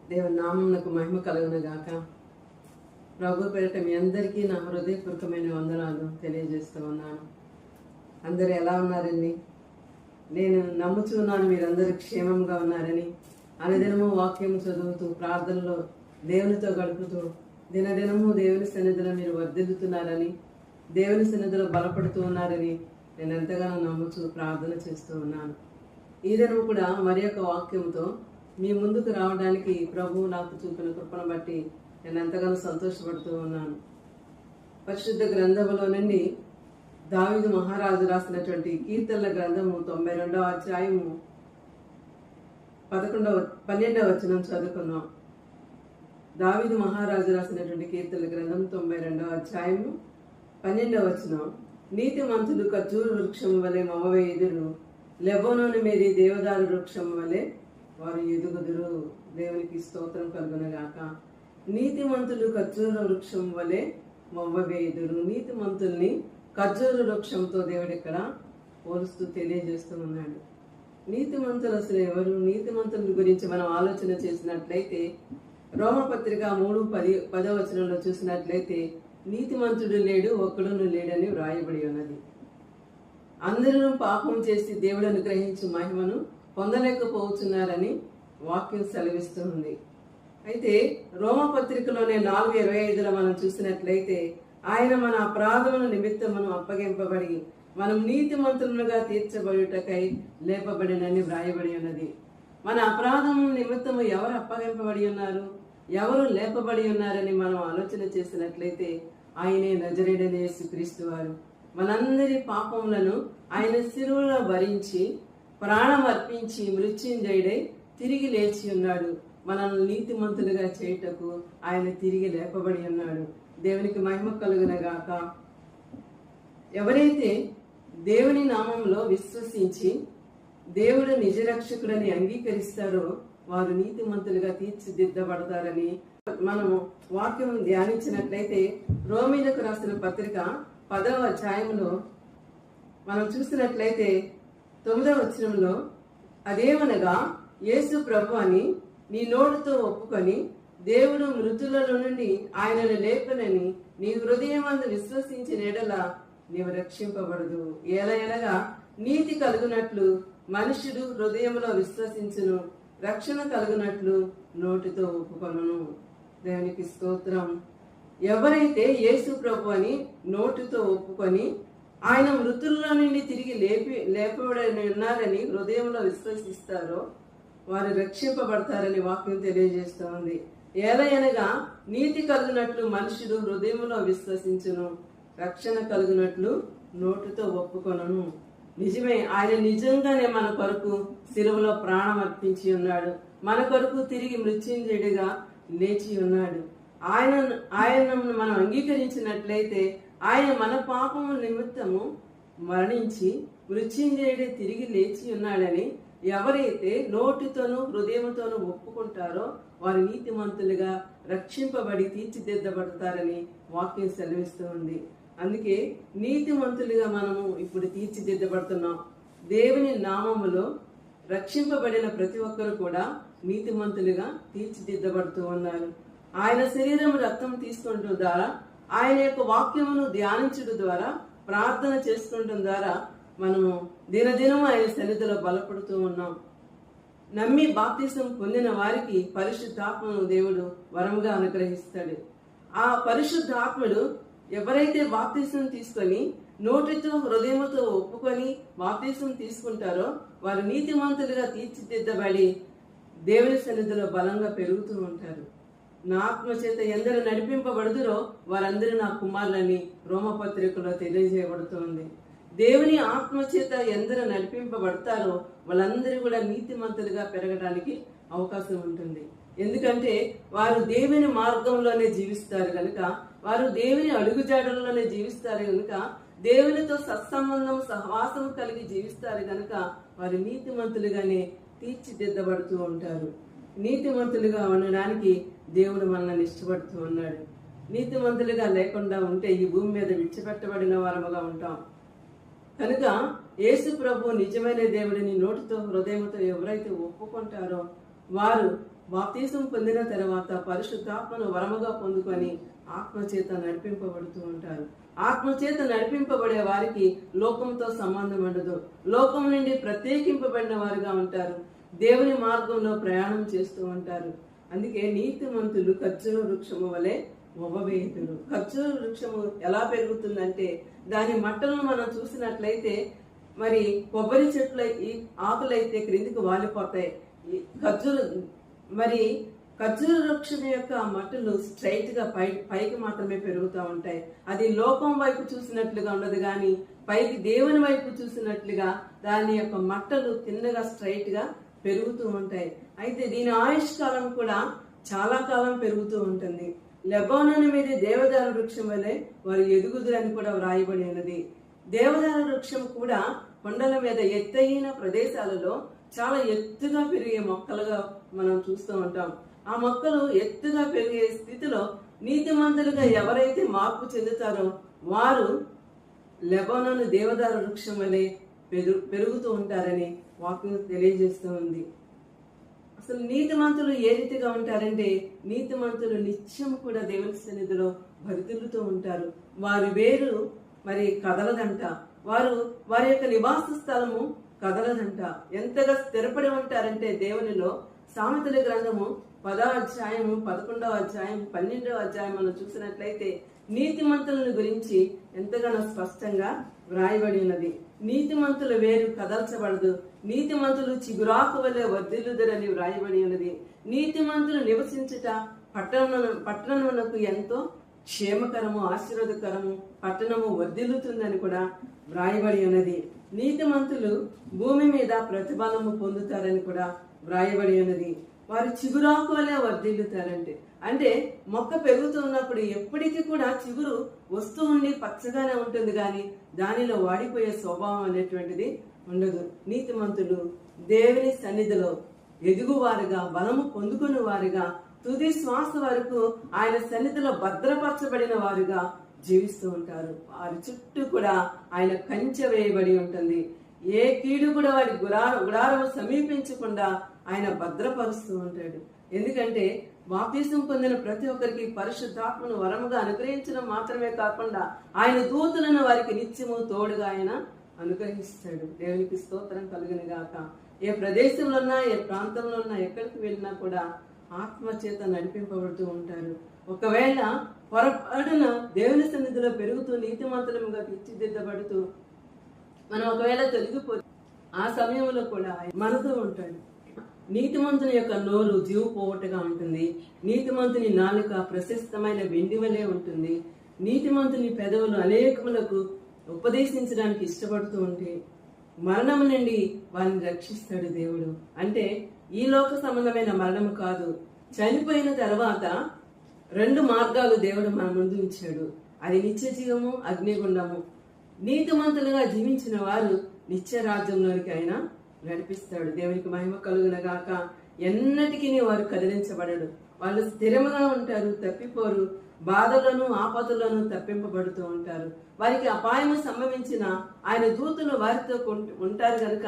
దేవుని నామమునకు మహిమ కలుగును గాక. ప్రభు పేరిట మీ అందరికీ నా హృదయపూర్వకమైన వందనాలు తెలియజేస్తూ ఉన్నాను. అందరూ ఎలా ఉన్నారండి? నేను నమ్ముచున్నాను మీరందరూ క్షేమంగా ఉన్నారని. అనుదినము వాక్యం చదువుతూ ప్రార్థనలో దేవునితో గడుపుతూ దినదినము దేవుని సన్నిధిలో మీరు వర్ధిల్లుతున్నారని, దేవుని సన్నిధిలో బలపడుతూ ఉన్నారని నేను ఎంతగానో నమ్ముచు ప్రార్థన చేస్తూ ఉన్నాను. ఈ దినము కూడా మరి యొక్క వాక్యంతో మీ ముందుకు రావడానికి ప్రభువు నాకు చూపిన కృపను బట్టి నేను ఎంతగానో సంతోషపడుతూ ఉన్నాను. పరిశుద్ధ గ్రంథములో నుండి దావీదు మహారాజు రాసినటువంటి కీర్తనల గ్రంథము 92వ అధ్యాయము 12వ వచనం చదువుకున్నాం. దావీదు మహారాజు రాసినటువంటి కీర్తనల గ్రంథం 92వ అధ్యాయము 12వ వచనం. నీతిమంతులు ఖర్జూర వృక్షము వలె మమవేయుదురు, లెబోనోను మేరీ దేవదారు వృక్షము వలె వారు ఎదుగుదురు. దేవునికి స్తోత్రం కలుగునగాక. నీతిమంతులు ఖర్జూర వృక్షం వలె మొవ్వవేయుదురు. నీతిమంతుల్ని ఖర్జూర వృక్షంతో దేవుడు ఇక్కడ పోలుస్తూ తెలియజేస్తూ ఉన్నాడు. నీతిమంతులు అసలు ఎవరు? నీతిమంతుల గురించి మనం ఆలోచన చేసినట్లయితే రోమపత్రిక 3:10 వచనంలో చూసినట్లయితే నీతిమంతుడు లేడు, ఒక్కడును లేడని వ్రాయబడి ఉన్నది. అందరూ పాపం చేసి దేవుడు అనుగ్రహించు మహిమను పొందలేకపోతున్నారని వాక్యం సెలవిస్తూ ఉంది. అయితే రోమపత్రికలోనే 4:25 మనం చూసినట్లయితే ఆయన మన అపరాధముల నిమిత్తమును అప్పగింపబడి మనం నీతిమంతులుగా తీర్చబడుటకై లేపబడినని వ్రాయబడి ఉన్నది. మన అపరాధం నిమిత్తము ఎవరు అప్పగింపబడి ఉన్నారు, ఎవరు లేపబడి ఉన్నారని మనం ఆలోచన చేసినట్లయితే ఆయనే నజరేయుడైన యేసుక్రీస్తు వారు. మనందరి పాపములను ఆయన శిలువలో భరించి ప్రాణం అర్పించి మృత్యుంజయుడై తిరిగి లేచి ఉన్నాడు. మనల్ని నీతిమంతులుగా చేయుటకు ఆయన తిరిగి లేపబడి ఉన్నాడు. దేవునికి మహిమ కలుగునగాక. ఎవరైతే దేవుని నామంలో విశ్వసించి దేవుడు నిజరక్షకుడని అంగీకరిస్తారో వారు నీతిమంతులుగా తీర్చిదిద్దబడతారని మనము వాక్యం ధ్యానించినట్లయితే రోమీలకు రాసిన పత్రిక 10వ అధ్యాయంలో మనం చూసినట్లయితే 9వ వచనంలో, అదేమనగా యేసు ప్రభు అని నీ నోటితో ఒప్పుకొని దేవుడు మృతులలో నుండి ఆయనను లేపనని నీ హృదయమందు విశ్వసించిన ఎడల నీవు రక్షింపబడదు. ఎలయనగా నీతి కలుగునట్లు మనుషుడు హృదయంలో విశ్వసించును, రక్షణ కలుగునట్లు నోటితో ఒప్పుకొనును. దేవునికి స్తోత్రం. ఎవరైతే యేసు ప్రభు అని నోటితో ఒప్పుకొని ఆయన మృతుల్లో నుండి తిరిగి లేపబడి ఉన్నారని హృదయంలో విశ్వసిస్తారో వారు రక్షింపబడతారని వాక్యం తెలియజేస్తూ ఉంది. ఏలయనగా నీతి కలుగునట్లు మనుషుడు హృదయంలో విశ్వసించును, రక్షణ కలుగునట్లు నోటితో ఒప్పుకొనును. నిజమే, ఆయన నిజంగానే మన కొరకు శిలువలో ప్రాణం అర్పించి ఉన్నాడు. మన కొరకు తిరిగి మృత్యుంజయుడిగా లేచి ఉన్నాడు. ఆయనను మనం అంగీకరించినట్లయితే ఆయన మన పాపము నిమిత్తము మరణించి మృత్యుంజయుడే తిరిగి లేచి ఉన్నాడని ఎవరైతే నోటితోనూ హృదయంతోనూ ఒప్పుకుంటారో వారు నీతిమంతులుగా రక్షింపబడి తీర్చిదిద్దబడతారని వాక్యం సెలవిస్తూ ఉంది. అందుకే నీతిమంతులుగా మనము ఇప్పుడు తీర్చిదిద్దబడుతున్నాం. దేవుని నామములో రక్షింపబడిన ప్రతి ఒక్కరు కూడా నీతిమంతులుగా తీర్చిదిద్దబడుతూ ఉన్నారు. ఆయన శరీరం రక్తం తీసుకుంటూ ద్వారా, ఆయన యొక్క వాక్యమును ధ్యానించడం ద్వారా, ప్రార్థన చేసుకోవడం ద్వారా మనము దినదినం ఆయన సన్నిధిలో బలపడుతూ ఉన్నాం. నమ్మి బాప్తిసం పొందిన వారికి పరిశుద్ధాత్మను దేవుడు వరముగా అనుగ్రహిస్తాడు. ఆ పరిశుద్ధాత్ముడు ఎవరైతే బాప్తిసం తీసుకొని నోటితో హృదయముతో ఒప్పుకొని బాప్తిసం తీసుకుంటారో వారు నీతిమంతులుగా తీర్చిదిద్దబడి దేవుని సన్నిధిలో బలంగా పెరుగుతూ ఉంటారు. నా ఆత్మ చేత ఎందరు నడిపింపబడుదురో వారందరూ నా కుమారులని రోమపత్రికలో తెలియజేయబడుతుంది. దేవుని ఆత్మ చేత ఎందరు నడిపింపబడతారో వాళ్ళందరూ కూడా నీతిమంతులుగా పెరగడానికి అవకాశం ఉంటుంది. ఎందుకంటే వారు దేవుని మార్గంలోనే జీవిస్తారు కనుక, వారు దేవుని అడుగుజాడల్లోనే జీవిస్తారు కనుక, దేవునితో సత్సంబంధం సహవాసం కలిగి జీవిస్తారు కనుక వారు నీతిమంతులుగానే తీర్చిదిద్దబడుతూ ఉంటారు. నీతిమంతులుగా ఉండడానికి దేవుడు మనల్ని ఇష్టపడుతూ ఉన్నాడు. నీతిమంతులుగా లేకుండా ఉంటే ఈ భూమి మీద విడిచిపెట్టబడిన వారముగా ఉంటాం. కనుక యేసు ప్రభు నిజమైన దేవుడిని నోటితో హృదయంతో ఎవరైతే ఒప్పుకుంటారో వారు బాప్తీసం పొందిన తర్వాత పరిశుద్ధాత్మను వరముగా పొందుకొని ఆత్మచేత నడిపింపబడుతూ ఉంటారు. ఆత్మచేత నడిపింపబడే వారికి లోకంతో సంబంధం ఉండదు. లోకం నుండి ప్రత్యేకింపబడిన వారుగా ఉంటారు. దేవుని మార్గంలో ప్రయాణం చేస్తూ ఉంటారు. అందుకే నీతిమంతులు ఖర్జూర వృక్షము వలె మొవ్వవేయుదురు. ఖర్జూర వృక్షము ఎలా పెరుగుతుందంటే దాని మట్టలను మనం చూసినట్లయితే మరి కొబ్బరి చెట్ల ఈ ఆకులైతే క్రిందికి వాలిపోతాయి. ఖర్జూర వృక్షం యొక్క మట్టలు స్ట్రైట్ గా పైకి మాత్రమే పెరుగుతూ ఉంటాయి. అది లోకం వైపు చూసినట్లుగా ఉండదు, కానీ పైకి దేవుని వైపు చూసినట్లుగా దాని యొక్క మట్టలు తిన్నగా స్ట్రైట్ గా పెరుగుతూ ఉంటాయి. అయితే దీని ఆయుష్ కాలం కూడా చాలా కాలం పెరుగుతూ ఉంటుంది. లెబానోను మీద దేవదారు వృక్షం వలె వారు ఎదుగుదురని కూడా వ్రాయబడి ఉన్నది. దేవదారు వృక్షం కూడా కొండల మీద ఎత్తైన ప్రదేశాలలో చాలా ఎత్తుగా పెరిగే మొక్కలుగా మనం చూస్తూ ఉంటాం. ఆ మొక్కలు ఎత్తుగా పెరిగే స్థితిలో నీతిమంతులుగా ఎవరైతే మార్పు చెందుతారో వారు లెబానోను దేవదారు వృక్షం వలె పెరుగుతూ ఉంటారని వాక్యం తెలియజేస్తూ ఉంది. అసలు నీతిమంతులు ఏ రీతిగా ఉంటారంటే నీతిమంతులు నిత్యం కూడా దేవుని సన్నిధిలో వర్ధిల్లుతూ ఉంటారు. వారి వేరు మరి కదలదంట. వారి యొక్క నివాస స్థలము కదలదంట. ఎంతగా స్థిరపడి ఉంటారంటే దేవునిలో. సామెతల గ్రంథము 10వ అధ్యాయము 11వ అధ్యాయం 12వ అధ్యాయం మనం చూసినట్లయితే నీతిమంతులను గురించి ఎంతగానో స్పష్టంగా వ్రాయబడి ఉన్నది. నీతిమంతుల వేరు కదల్చబడదు, నీతిమంతులు చిగురాకు వలె వర్ధిల్లుదరని వ్రాయబడి ఉన్నది. నీతిమంతులు నివసించుట పట్టణమునకు ఎంతో క్షేమకరము, ఆశీర్వాదకరము, పట్టణము వర్ధిల్లుతుందని కూడా వ్రాయబడి ఉన్నది. నీతిమంతులు భూమి మీద ప్రతిఫలము పొందుతారని కూడా వ్రాయబడి ఉన్నది. వారు చిగురాకు వలె అంటే మొక్క పెరుగుతున్నప్పుడు ఎప్పటికీ కూడా చిగురు వస్తూ ఉండి పచ్చగానే ఉంటుంది, కానీ దానిలో వాడిపోయే స్వభావం అనేటువంటిది ఉండదు. నీతిమంతులు దేవుని సన్నిధిలో ఎదుగువారుగా, బలము పొందుకుని వారుగా, తుది శ్వాస వరకు ఆయన సన్నిధిలో భద్రపరచబడిన వారుగా జీవిస్తూ ఉంటారు. వారి చుట్టూ కూడా ఆయన కంచె వేయబడి ఉంటుంది. ఏ కీడు కూడా వారి గుడారము సమీపించకుండా ఆయన భద్రపరుస్తూ ఉంటాడు. ఎందుకంటే బాప్తిసం పొందిన ప్రతి ఒక్కరికి పరిశుద్ధాత్మను వరముగా అనుగ్రహించడం మాత్రమే కాకుండా ఆయన దూతలను వారికి నిత్యము తోడుగా ఆయన అనుగ్రహిస్తాడు. దేవునికి స్తోత్రం కలుగును గాక. ఏ ప్రదేశంలో ఉన్నా, ఏ ప్రాంతంలో ఉన్నా, ఎక్కడికి వెళ్ళినా కూడా ఆత్మ చేత నడిపింపబడుతూ ఉంటారు. ఒకవేళ పొరపాటున దేవుని సన్నిధిలో పెరుగుతూ నీతిమంతులుగా తీర్చిదిద్దబడుతూ మనం ఒకవేళ తొలగిపోతే ఆ సమయంలో కూడా మనతో ఉంటాడు. నీతిమంతుని యొక్క నోరు జీవు పోవటగా ఉంటుంది. నీతిమంతుని నాలుక ప్రశస్తమైన వెండి వలె ఉంటుంది. నీతిమంతుని పెదవులు అనేకములకు ఉపదేశించడానికి ఇష్టపడుతూ ఉంటే మరణం నుండి వారిని రక్షిస్తాడు దేవుడు. అంటే ఈ లోక సంబంధమైన మరణము కాదు, చనిపోయిన తర్వాత 2 మార్గాలు దేవుడు మన ముందు ఉంచాడు. అది నిత్య జీవము, అగ్నిగుండము. నీతిమంతులుగా జీవించిన వారు నిత్య రాజ్యంలోనికి ఆయన నడిపిస్తాడు. దేవునికి మహిమ కలుగునగాక. ఎన్నటికీ వారు కదిలించబడడు. వాళ్ళు స్థిరముగా ఉంటారు, తప్పిపోరు. బాధలను, ఆపదలను తప్పింపబడుతూ ఉంటారు. వారికి అపాయము సంభవించిన ఆయన దూతలు వారితో ఉంటారు కనుక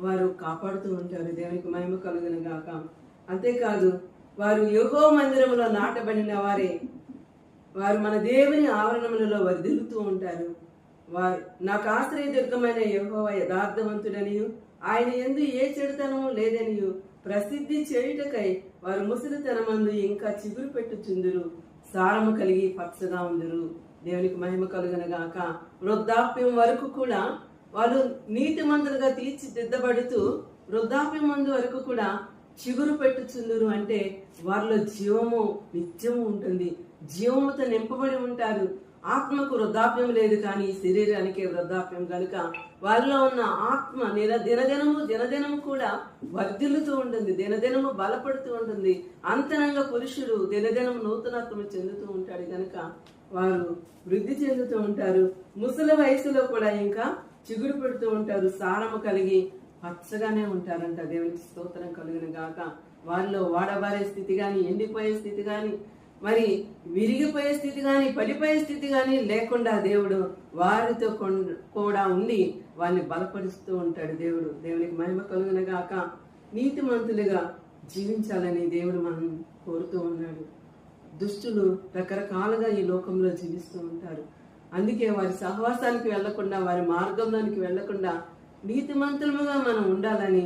వారు కాపాడుతూ ఉంటారు. దేవునికి మహిమ కలుగునగాక. అంతేకాదు వారు యెహోవా మందిరములో నాటబడిన వారే. వారు మన దేవుని ఆవరణములలో వర్ధిల్లుతూ ఉంటారు. వారు నాకు ఆశ్రయదుర్గమైన యెహోవా యథార్థవంతుడనియు ఆయన యందు ఏ చెడుతనము లేదనియు ప్రసిద్ధి చేయుటకై వారు ముసలితనమందు ఇంకా చిగురు పెట్టుచుందురు, సారము కలిగి పచ్చగా ఉందురు. దేవునికి మహిమ కలుగునగాక. వృద్ధాప్యం వరకు కూడా వాళ్ళు నీతిమంతులుగా తీర్చిదిద్దబడుతూ వృద్ధాప్యం మందు వరకు కూడా చిగురు పెట్టుచుందురు. అంటే వారిలో జీవము నిత్యము ఉంటుంది, జీవముతో నింపబడి ఉంటారు. ఆత్మకు వృద్ధాప్యం లేదు, కానీ శరీరానికే వృద్ధాప్యం కనుక వారిలో ఉన్న ఆత్మ దినదినము కూడా వర్ధిల్లుతూ ఉంటుంది, దినదినము బలపడుతూ ఉంటుంది. అంతరంగ పురుషుడు దినదినము నూతనత్వం చెందుతూ ఉంటాడు కనుక వారు వృద్ధి చెందుతూ ఉంటారు. ముసలి వయసులో కూడా ఇంకా చిగురు పెడుతూ ఉంటారు, సారము కలిగి పచ్చగానే ఉంటారంట. దేవునికి స్తోత్రం కలుగును గాక. వారిలో వాడబారే స్థితి గాని, ఎండిపోయే స్థితి గాని, మరి విరిగిపోయే స్థితి గాని, పడిపోయే స్థితి గాని లేకుండా దేవుడు వారితో కూడా ఉండి వారిని బలపరుస్తూ ఉంటాడు దేవుడు. దేవునికి మహిమ కలుగును గాక. నీతిమంతులుగా జీవించాలని దేవుడు మనం కోరుతూ ఉన్నాడు. దుష్టులు రకరకాలుగా ఈ లోకంలో జీవిస్తూ ఉంటారు. అందుకే వారి సహవాసానికి వెళ్లకుండా, వారి మార్గంలోనికి వెళ్లకుండా నీతిమంతులుగా మనం ఉండాలని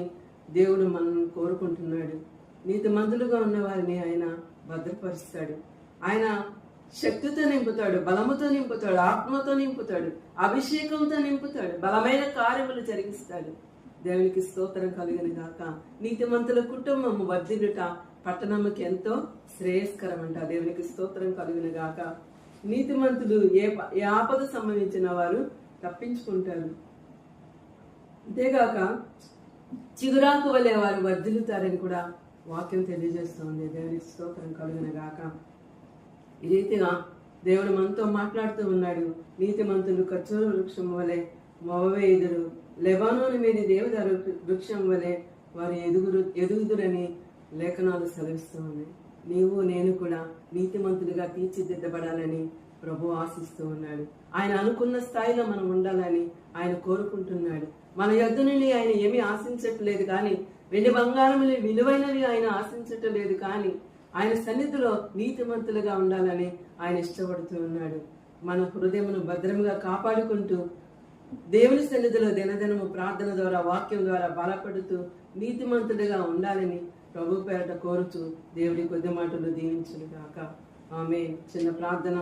దేవుడు మనం కోరుకుంటున్నాడు. నీతిమంతులుగా ఉన్న వారిని ఆయన భద్రపరుస్తాడు. ఆయన శక్తితో నింపుతాడు, బలముతో నింపుతాడు, ఆత్మతో నింపుతాడు, అభిషేకంతో నింపుతాడు, బలమైన కార్యములు జరిగిస్తాడు. దేవునికి స్తోత్రం కలుగును గాక. నీతిమంతుల కుటుంబము వర్ధిల్లుట పట్టణముకి ఎంతో శ్రేయస్కరం అంట. దేవునికి స్తోత్రం కలుగును గాక. నీతిమంతులు ఏ ఆపద సంబంధించిన వారు తప్పించుకుంటారు. అంతేగాక చిగురాకు వలె వారు వర్ధిల్లుతారని కూడా వాక్యం తెలియజేస్తుంది. దేవునికి స్తోత్రం కలుగును గాక. ఈ రీతిగా దేవుడు మనతో మాట్లాడుతూ ఉన్నాడు. నీతిమంతులు ఖర్జూర వృక్షం వలె మొవవేయుదురు, లెబానోను మీద దేవదారు వృక్షం వలె వారు ఎదుగుదురని లేఖనాలు సెలవిస్తూ ఉన్నాయి. నీవు నేను కూడా నీతిమంతులుగా తీర్చిదిద్దబడాలని ప్రభు ఆశిస్తూ ఉన్నాడు. ఆయన అనుకున్న స్థాయిలో మనం ఉండాలని ఆయన కోరుకుంటున్నాడు. మన యొద్ద నుండి ఆయన ఏమీ ఆశించట్లేదు, కానీ వెండి బంగారములు విలువైనవి ఆయన ఆశించట్లేదు, కానీ ఆయన సన్నిధిలో నీతిమంతులుగా ఉండాలని ఆయన ఇష్టపడుతూ ఉన్నాడు. మన హృదయమును భద్రంగా కాపాడుకుంటూ దేవుని సన్నిధిలో దినదినము ప్రార్థన ద్వారా, వాక్యం ద్వారా బలపడుతూ నీతిమంతులుగా ఉండాలని ప్రభు పేరట కోరుతూ దేవుడి కొద్ది మాటలు దీవించును గాక. ఆమేన్. చిన్న ప్రార్థన.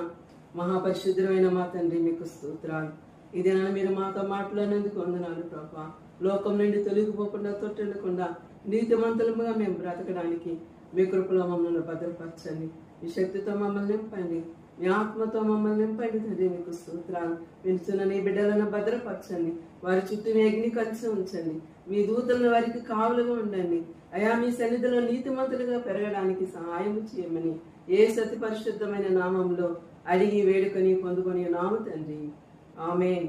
మహాపరిశుద్ధమైన మా తండ్రి, మీకు స్తోత్రాలు. ఇదేనా మీరు మాతో మాట్లాడినందుకు వందనాలు ప్రభా. లోకం నుండి తొలగిపోకుండా, తొట్టెళ్ళకుండా నీతిమంతులుగా మేము బ్రతకడానికి మీ కృపలో మమ్మల్ని భద్రపరచండి. మీ శక్తితో మమ్మల్ని నింపండి, మీ ఆత్మతో మమ్మల్ని నింపండి తండ్రి. మీకు స్తోత్రాలు. వింటున్న నీ బిడ్డలను భద్రపరచండి. వారి చుట్టూ మీ అగ్ని కంచి ఉంచండి. మీ దూతలను వారికి కావలుగా ఉండండి. అయా, మీ సన్నిధిలో నీతిమంతులుగా పెరగడానికి సహాయం చేయమని యేసు అతి పరిశుద్ధమైన నామంలో అడిగి వేడుకొని పొందుకొని నాము తండ్రి. ఆమేన్.